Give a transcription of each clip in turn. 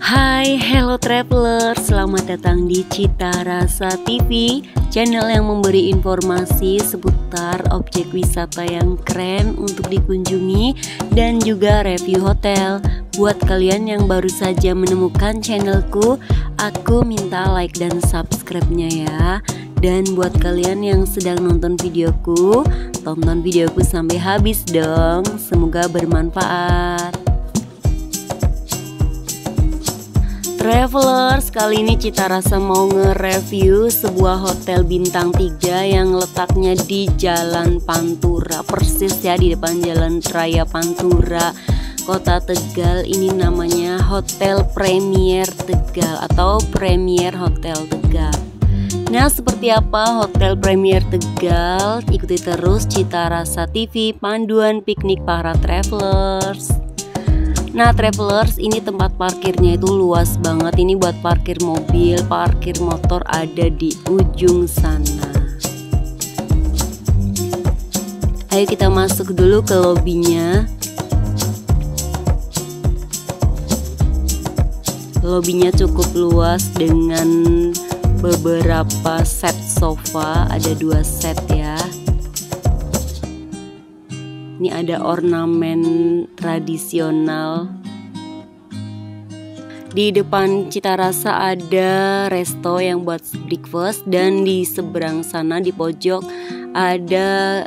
Hai, hello traveler, selamat datang di Cita Rasa TV, channel yang memberi informasi seputar objek wisata yang keren untuk dikunjungi dan juga review hotel. Buat kalian yang baru saja menemukan channelku, aku minta like dan subscribe-nya ya. Dan buat kalian yang sedang nonton videoku, tonton videoku sampai habis dong, semoga bermanfaat. Travelers, kali ini Cita Rasa mau nge-review sebuah hotel bintang 3 yang letaknya di Jalan Pantura, persis ya di depan Jalan Raya Pantura, Kota Tegal. Ini namanya Hotel Premier Tegal atau Premier Hotel Tegal. Nah, seperti apa Hotel Premier Tegal? Ikuti terus Cita Rasa TV, panduan piknik para travelers. Nah travelers, ini tempat parkirnya itu luas banget. Ini buat parkir mobil, parkir motor ada di ujung sana. Ayo kita masuk dulu ke lobinya. Lobinya cukup luas dengan beberapa set sofa, ada 2 set ya. Ini ada ornamen tradisional. Di depan Cita Rasa ada resto yang buat breakfast, dan di seberang sana di pojok ada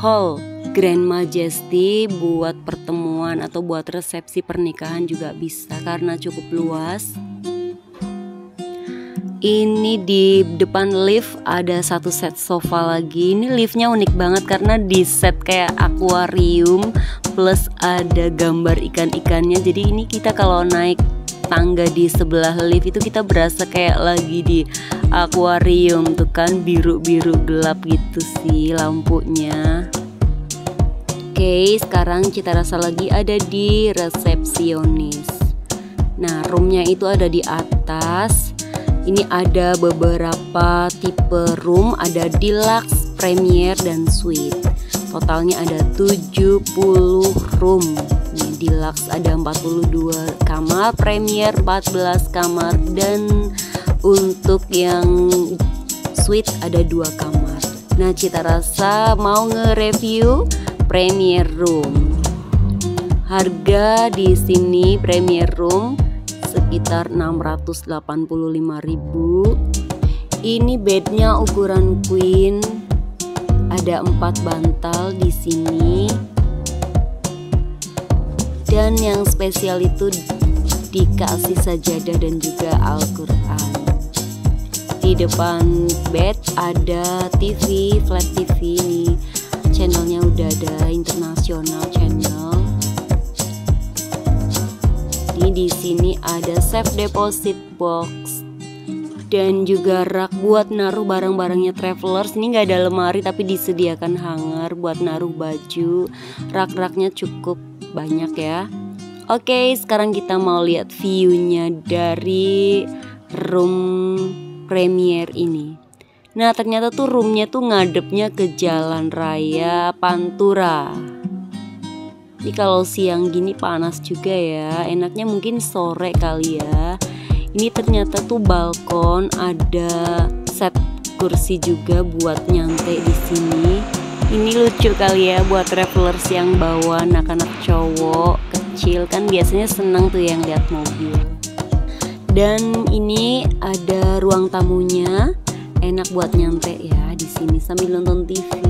hall Grand Majesty buat pertemuan atau buat resepsi pernikahan juga bisa karena cukup luas. Ini di depan lift ada 1 set sofa lagi. Ini liftnya unik banget karena di set kayak akuarium plus ada gambar ikan-ikannya. Jadi ini kita kalau naik tangga di sebelah lift itu kita berasa kayak lagi di akuarium tuh kan, biru-biru gelap gitu sih lampunya. Oke, sekarang Cita Rasa lagi ada di resepsionis. Nah, roomnya itu ada di atas. Ini ada beberapa tipe room, ada deluxe, premier, dan suite. Totalnya ada 70 room. Ini deluxe ada 42 kamar, premier 14 kamar, dan untuk yang suite ada 2 kamar. Nah, Cita Rasa mau nge-review premier room. Harga di sini premier room sekitar 685.000. Ini bednya ukuran queen, ada 4 bantal di sini. Dan yang spesial itu dikasih sajadah dan juga Al-Quran. Di depan bed ada TV, flat TV. Ini channelnya udah ada international channel. Di sini ada safe deposit box dan juga rak buat naruh barang-barangnya travelers. Ini nggak ada lemari tapi disediakan hanger buat naruh baju. Rak-raknya cukup banyak ya. Oke, sekarang kita mau lihat view-nya dari room premier ini. Nah, ternyata tuh roomnya tuh ngadepnya ke Jalan Raya Pantura. Ini kalau siang gini panas juga ya, enaknya mungkin sore kali ya. Ini ternyata tuh balkon, ada set kursi juga buat nyantai di sini. Ini lucu kali ya buat travelers yang bawa anak-anak cowok kecil, kan biasanya seneng tuh yang lihat mobil. Dan ini ada ruang tamunya, enak buat nyantai ya di sini sambil nonton TV.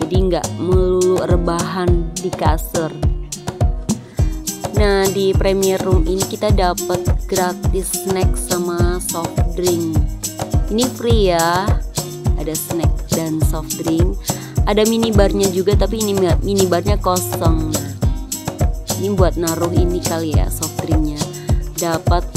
Jadi nggak melulu rebahan di kasur. Nah, di premier room ini kita dapat gratis snack sama soft drink. Ini free ya, ada snack dan soft drink. Ada minibarnya juga tapi ini minibarnya kosong. Nah, ini buat naruh ini kali ya soft drinknya. Dapat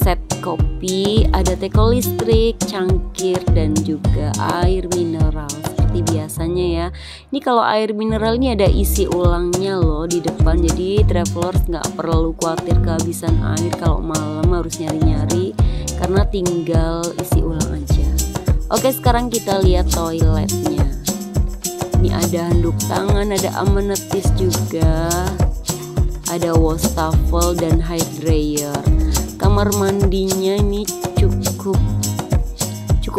set kopi, ada teko listrik, cangkir, dan juga air mineral seperti biasanya ya. Ini kalau air mineral ini ada isi ulangnya loh di depan, jadi travelers nggak perlu khawatir kehabisan air kalau malam harus nyari-nyari karena tinggal isi ulang aja. Oke, sekarang kita lihat toiletnya. Ini ada handuk tangan, ada amenities juga, ada wastafel dan hair dryer. Kamar mandinya ini cukup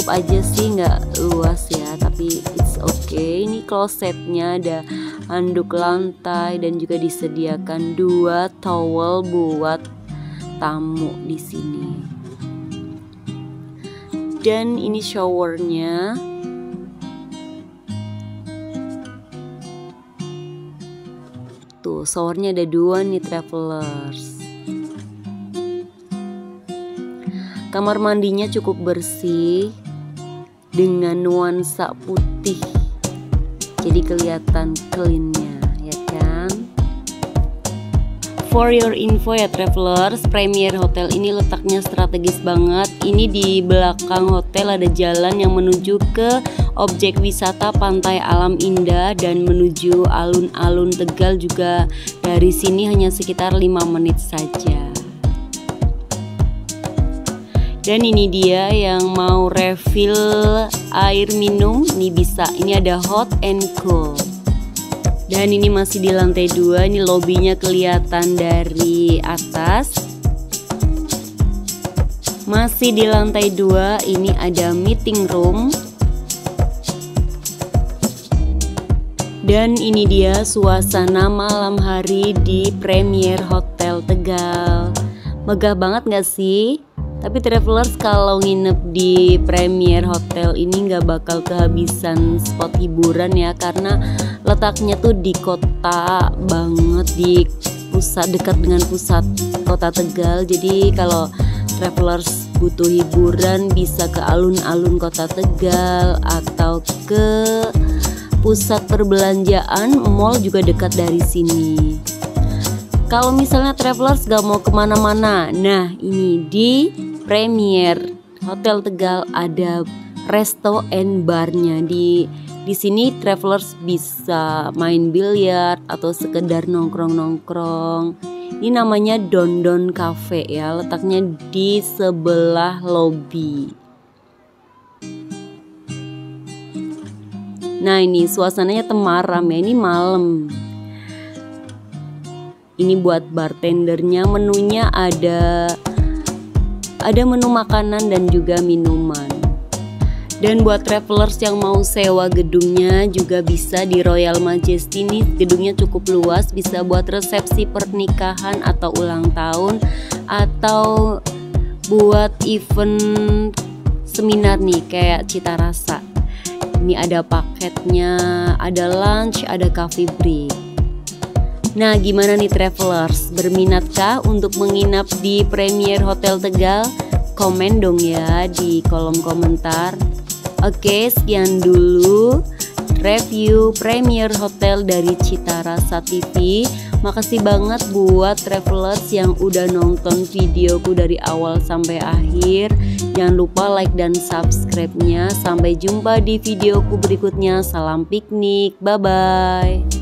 aja sih, nggak luas ya, tapi it's okay. Ini klosetnya ada handuk lantai dan juga disediakan 2 towel buat tamu di sini. Dan ini showernya. Tuh, showernya ada 2 nih travelers. Kamar mandinya cukup bersih dengan nuansa putih, jadi kelihatan cleannya, ya kan? For your info ya travelers, Premier Hotel ini letaknya strategis banget. Ini di belakang hotel ada jalan yang menuju ke objek wisata Pantai Alam Indah dan menuju alun-alun Tegal juga. Dari sini hanya sekitar 5 menit saja. Dan ini dia yang mau refill air minum, ini bisa. Ini ada hot and cool. Dan ini masih di lantai 2. Ini lobbynya kelihatan dari atas. Masih di lantai 2, ini ada meeting room. Dan ini dia suasana malam hari di Premier Hotel Tegal. Megah banget gak sih? Tapi travelers kalau nginep di Premier Hotel ini nggak bakal kehabisan spot hiburan ya, karena letaknya tuh di kota banget, di pusat, dekat dengan pusat kota Tegal. Jadi kalau travelers butuh hiburan bisa ke alun-alun kota Tegal atau ke pusat perbelanjaan, mall juga dekat dari sini. Kalau misalnya travelers gak mau kemana-mana, nah ini di Premier Hotel Tegal ada resto and barnya. Di sini travelers bisa main biliar atau sekedar nongkrong-nongkrong. Ini namanya Don Don Cafe ya, letaknya di sebelah lobby. Nah ini suasananya temaram ya, ini malam. Ini buat bartendernya, menunya ada menu makanan dan juga minuman. Dan buat travelers yang mau sewa gedungnya juga bisa di Royal Majesty. Nih gedungnya cukup luas, bisa buat resepsi pernikahan atau ulang tahun, atau buat event seminar nih kayak Cita Rasa. Ini ada paketnya, ada lunch, ada coffee break. Nah gimana nih travelers, berminatkah untuk menginap di Premier Hotel Tegal? Komen dong ya di kolom komentar. Oke, sekian dulu review Premier Hotel dari Cita Rasa TV. Makasih banget buat travelers yang udah nonton videoku dari awal sampai akhir. Jangan lupa like dan subscribe-nya. Sampai jumpa di videoku berikutnya. Salam piknik, bye-bye.